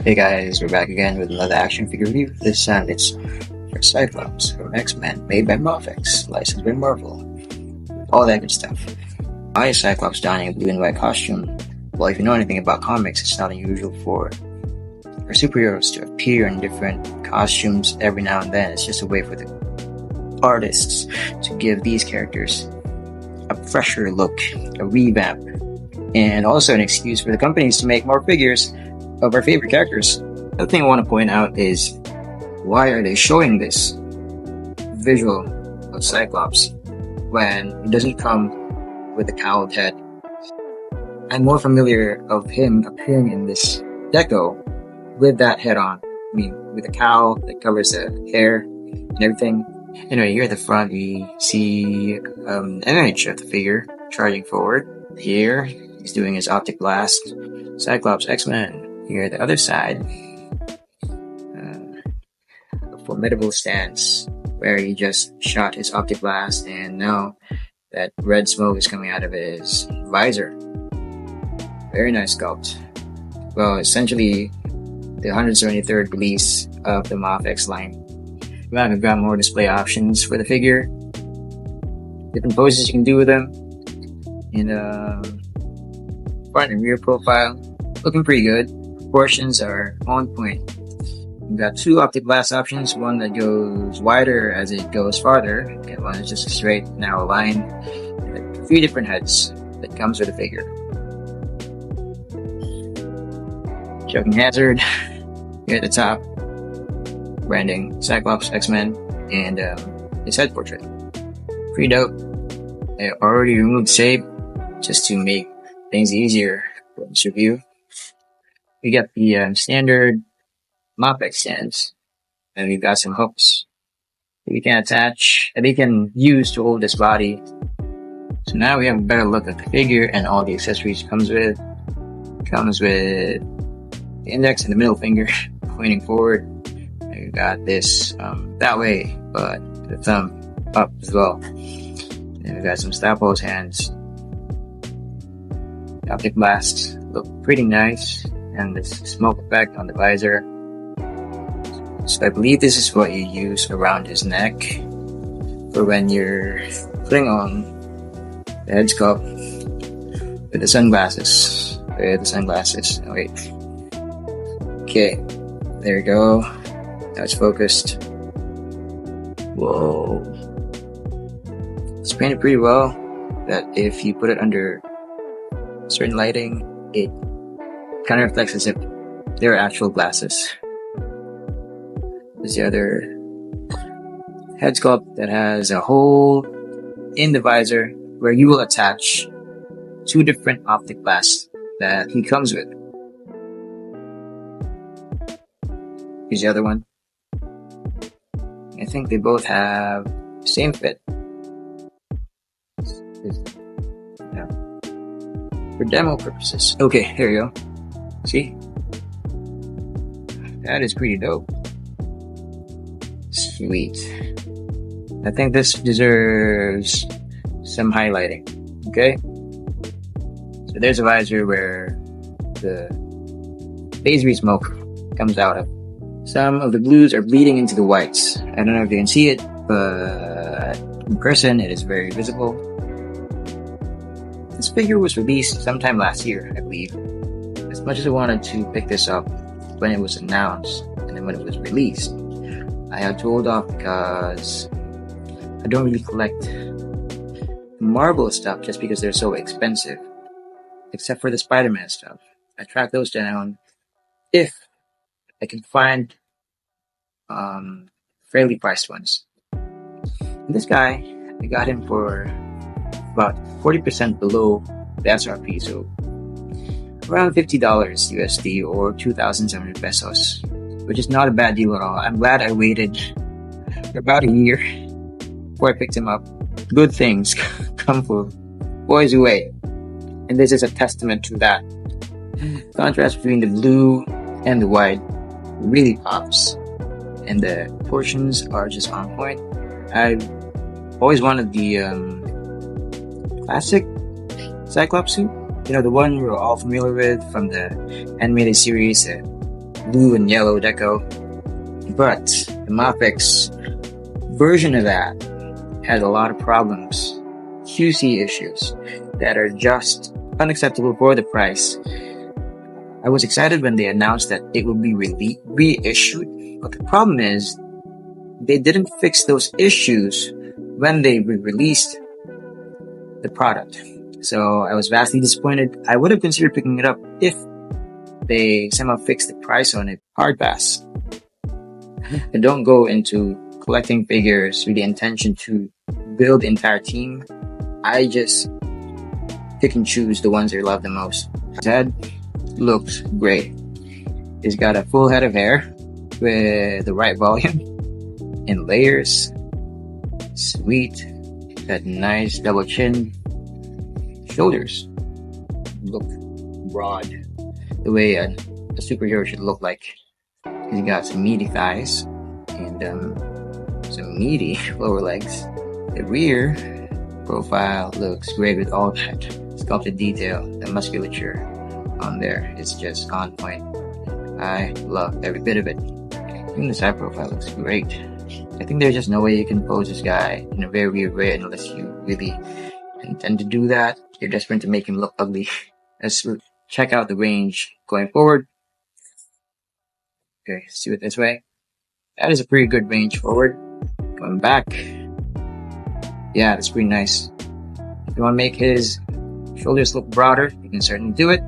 Hey guys, we're back again with another action figure review. This time it's for Cyclops from X-Men, made by MAFEX, licensed by Marvel, all that good stuff. Why is Cyclops donning a blue and white costume? Well, if you know anything about comics, it's not unusual for superheroes to appear in different costumes every now and then. It's just a way for the artists to give these characters a fresher look, a revamp, and also an excuse for the companies to make more figures of our favorite characters. Another thing I want to point out is, why are they showing this visual of Cyclops when it doesn't come with a cowled head? I'm more familiar of him appearing in this deco with that head on. I mean, with a cowl that covers the hair and everything. Anyway, here at the front we see an image of the figure charging forward. Here he's doing his optic blast. Cyclops X-Men. Here at the other side, a formidable stance where he just shot his optic blast, and now that red smoke is coming out of his visor. Very nice sculpt. Well, essentially the 173rd release of the MAFEX line. We've got more display options for the figure, different poses you can do with them, and front and rear profile looking pretty good. Proportions are on point. We've got two optic blast options, one that goes wider as it goes farther, and one is just a straight narrow line. And 3 different heads that comes with the figure. Choking hazard here at the top, branding Cyclops X-Men, and his head portrait. Pretty dope. I already removed shape just to make things easier for this review. We got the standard MAFEX stands, and we've got some hooks that we can attach, that we can use to hold this body. So now we have a better look at the figure and all the accessories it comes with. It comes with the index and the middle finger pointing forward. And we've got this that way, but the thumb up as well. And we've got some Sculpt hands. The optic blasts look pretty nice. And this smoke effect on the visor. So I believe this is what you use around his neck for when you're putting on the head sculpt with the sunglasses. Oh, wait. Okay, there we go. Now it's focused. Whoa. It's painted pretty well, that if you put it under certain lighting, it kind of reflects as if they're actual glasses. There's the other head sculpt that has a hole in the visor where you will attach 2 different optic blasts that he comes with. Here's the other one. I think they both have the same fit. Yeah. For demo purposes. Okay, here you go. See? That is pretty dope. Sweet. I think this deserves some highlighting. Okay? So there's a visor where the lasery smoke comes out of. Some of the blues are bleeding into the whites. I don't know if you can see it, but in person it is very visible. This figure was released sometime last year, I believe. As much as I wanted to pick this up when it was announced and then when it was released, I had to hold off because I don't really collect Marvel stuff just because they're so expensive. Except for the Spider-Man stuff. I track those down if I can find fairly priced ones. And this guy, I got him for about 40% below the SRP, so around $50 USD or 2,700 pesos, which is not a bad deal at all. I'm glad I waited for about a year before I picked him up. Good things come for boys who wait, and this is a testament to that. The contrast between the blue and the white really pops, and the proportions are just on point. I've always wanted the classic Cyclops suit. You know, the one we're all familiar with from the animated series, blue and yellow deco. But the MAFEX version of that has a lot of problems, QC issues that are just unacceptable for the price. I was excited when they announced that it will be reissued, but the problem is they didn't fix those issues when they released the product. So I was vastly disappointed. I would have considered picking it up if they somehow fixed the price on it. Hard pass. I don't go into collecting figures with the intention to build the entire team. I just pick and choose the ones I love the most. His head looks great. He's got a full head of hair with the right volume and layers. Sweet. That nice double chin. Shoulders look broad, the way a superhero should look like. He's got some meaty thighs and some meaty lower legs. The rear profile looks great with all that sculpted detail. The musculature on there is just on point. I love every bit of it. Even the side profile looks great. I think there's just no way you can pose this guy in a very weird way unless you really intend to do that. You're desperate to make him look ugly. Let's check out the range going forward. Okay, let's do it this way. That is a pretty good range forward. Going back. Yeah, that's pretty nice. If you want to make his shoulders look broader, you can certainly do it.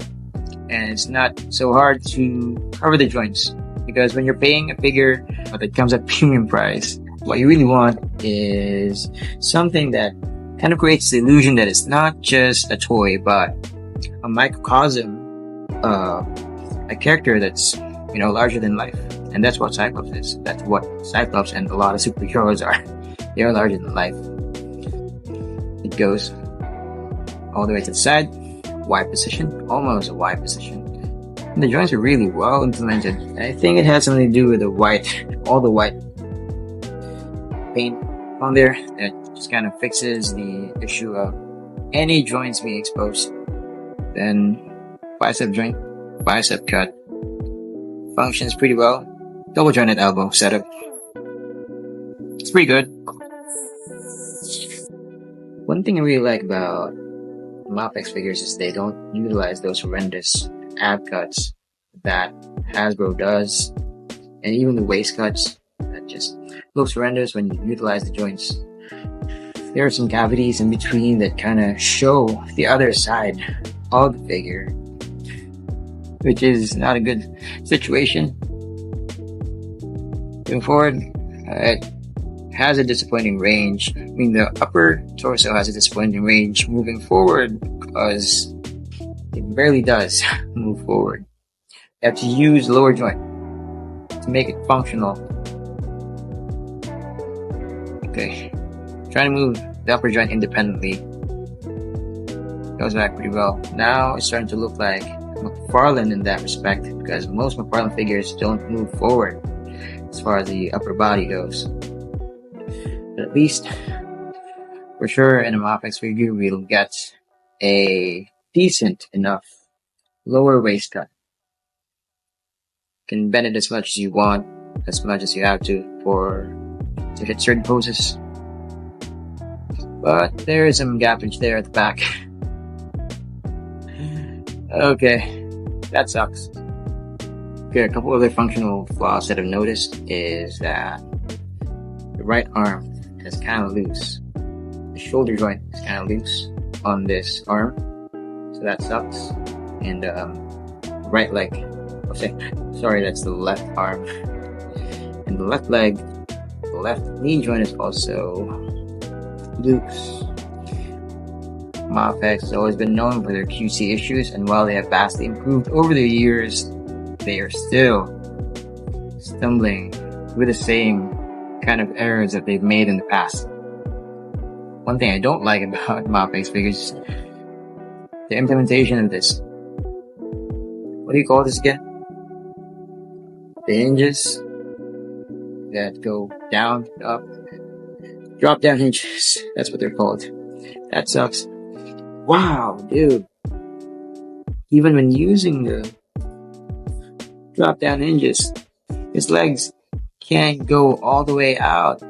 And it's not so hard to cover the joints, because when you're paying a figure that comes at premium price, what you really want is something that kind of creates the illusion that it's not just a toy, but a microcosm of a character that's, larger than life. And that's what Cyclops is. That's what Cyclops and a lot of superheroes are. They are larger than life. It goes all the way to the side, Y position, almost a Y position. And the joints are really well implemented. I think it has something to do with all the white paint on there that just kind of fixes the issue of any joints being exposed. Then bicep joint, bicep cut functions pretty well. Double jointed elbow setup. It's pretty good. One thing I really like about MAFEX figures is they don't utilize those horrendous ab cuts that Hasbro does, and even the waist cuts that just looks horrendous when you utilize the joints. There are some cavities in between that kind of show the other side of the figure, which is not a good situation. Moving forward, it has a disappointing range. The upper torso has a disappointing range moving forward because it barely does move forward. You have to use lower joint to make it functional. Okay, trying to move the upper joint independently. Goes back pretty well. Now it's starting to look like McFarlane in that respect, because most McFarlane figures don't move forward as far as the upper body goes. But at least, for sure, in a MAFEX figure, we'll get a decent enough lower waist cut. You can bend it as much as you want, as much as you have to hit certain poses. But there is some gappage there at the back. Okay, that sucks. Okay, a couple other functional flaws that I've noticed is that the right arm is kind of loose. The shoulder joint is kind of loose on this arm, so that sucks. And right leg, that's the left arm. And the left leg, the left knee joint is also loose. MAFEX has always been known for their QC issues, and while they have vastly improved over the years, they are still stumbling with the same kind of errors that they've made in the past. One thing I don't like about MAFEX figures is the implementation of this. What do you call this again? The hinges that go down, up, drop down hinges. That's what they're called. That sucks. Wow, dude. Even when using drop down hinges. His legs can't go all the way out.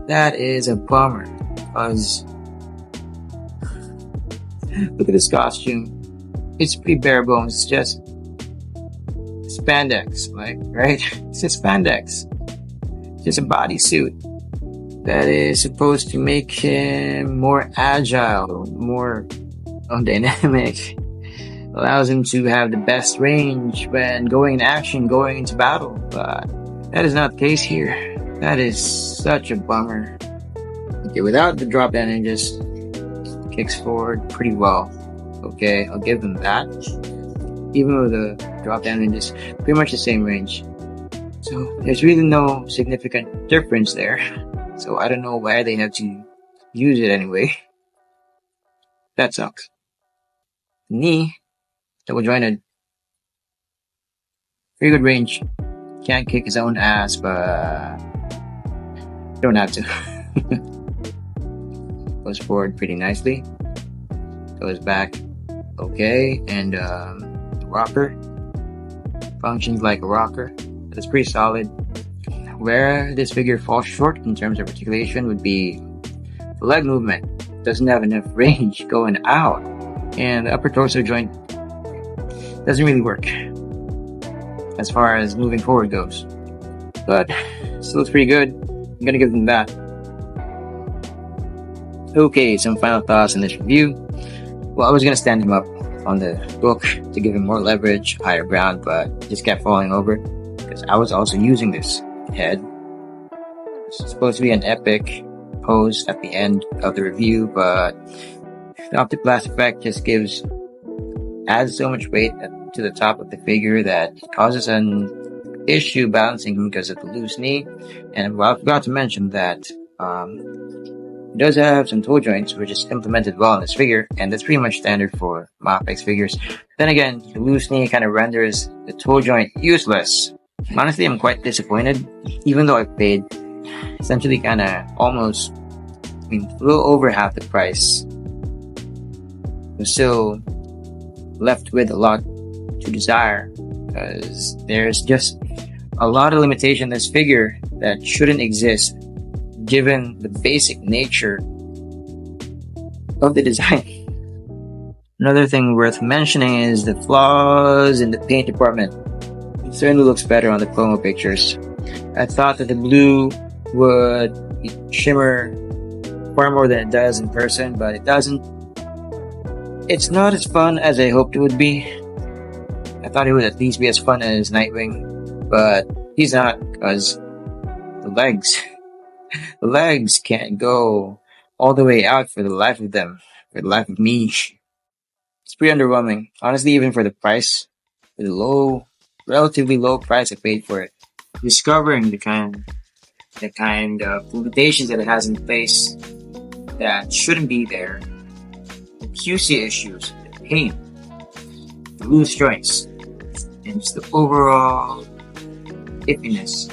That is a bummer, because look at this costume. It's pretty bare bones. It's just spandex, right? It's just spandex. It's just a bodysuit that is supposed to make him more agile, more dynamic. Allows him to have the best range when going in action, going into battle. But that is not the case here. That is such a bummer. Okay, without the drop down hinges, kicks forward pretty well. Okay, I'll give them that. Even with the drop down hinges, pretty much the same range. So there's really no significant difference there. So I don't know why they have to use it anyway. That sucks. Knee, double jointed. Pretty good range. Can't kick his own ass, but don't have to. Goes forward pretty nicely. Goes back okay, and rocker functions like a rocker. It's pretty solid. Where this figure falls short in terms of articulation would be the leg movement. Doesn't have enough range going out, and the upper torso joint doesn't really work as far as moving forward goes. But still looks pretty good. I'm gonna give them that. Okay, some final thoughts on this review. Well, I was gonna stand him up on the book to give him more leverage, higher ground, but just kept falling over because I was also using this head. It's supposed to be an epic pose at the end of the review, but the optic-blast effect just adds so much weight to the top of the figure that causes an issue balancing him because of the loose knee. And well, I forgot to mention that it does have some toe joints, which is implemented well in this figure, and that's pretty much standard for MAFEX figures. Then again, the loose knee kind of renders the toe joint useless. Honestly, I'm quite disappointed, even though I paid essentially kind of almost, a little over half the price. I'm still left with a lot to desire, because there's just a lot of limitation in this figure that shouldn't exist given the basic nature of the design. Another thing worth mentioning is the flaws in the paint department. It certainly looks better on the promo pictures. I thought that the blue would shimmer far more than it does in person, but it doesn't. It's not as fun as I hoped it would be. I thought it would at least be as fun as Nightwing, but he's not, because the legs can't go all the way out for the life of them, for the life of me. It's pretty underwhelming, honestly, even for the price, for the relatively low price I paid for it. Discovering the kind of limitations that it has in place that shouldn't be there, the QC issues, the paint, the loose joints, and just the overall iffiness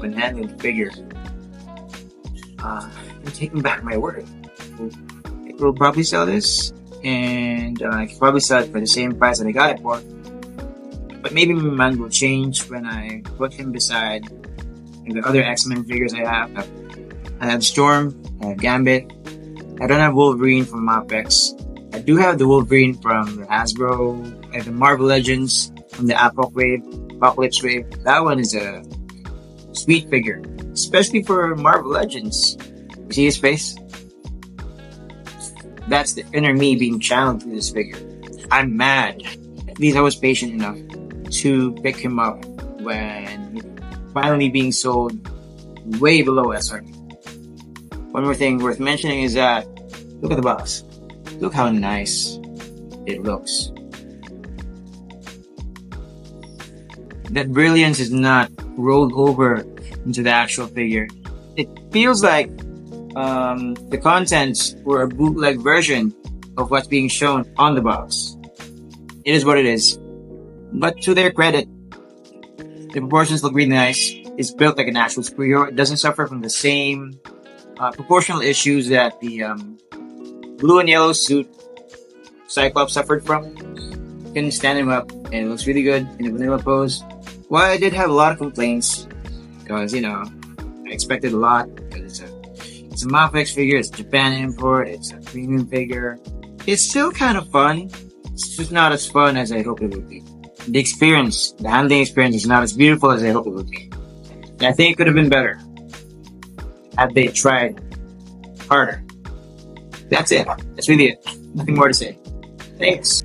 when handling the figure. I'm taking back my word. We'll probably sell this, and I can probably sell it for the same price that I got it for. But maybe my mind will change when I put him beside the other X-Men figures I have. I have Storm, I have Gambit. I don't have Wolverine from MAFEX. I do have the Wolverine from the Hasbro, and the Marvel Legends from the Apocalypse Wave. That one is a sweet figure, especially for Marvel Legends. You see his face? That's the inner me being channeled through this figure. I'm mad. At least I was patient enough to pick him up when finally being sold way below SRP. One more thing worth mentioning is that, look at the box. Look how nice it looks. That brilliance is not rolled over into the actual figure. It feels like the contents were a bootleg version of what's being shown on the box. It is what it is. But to their credit, the proportions look really nice. It's built like an actual superhero. It doesn't suffer from the same proportional issues that the blue and yellow suit Cyclops suffered from. You can stand him up, and it looks really good in a vanilla pose. Well, I did have a lot of complaints because I expected a lot because it's a MAFEX figure, it's a Japan import, it's a premium figure. It's still kind of fun. It's just not as fun as I hoped it would be. The handling experience is not as beautiful as I hoped it would be. And I think it could have been better had they tried harder. That's it. That's really it. Nothing more to say. Thanks.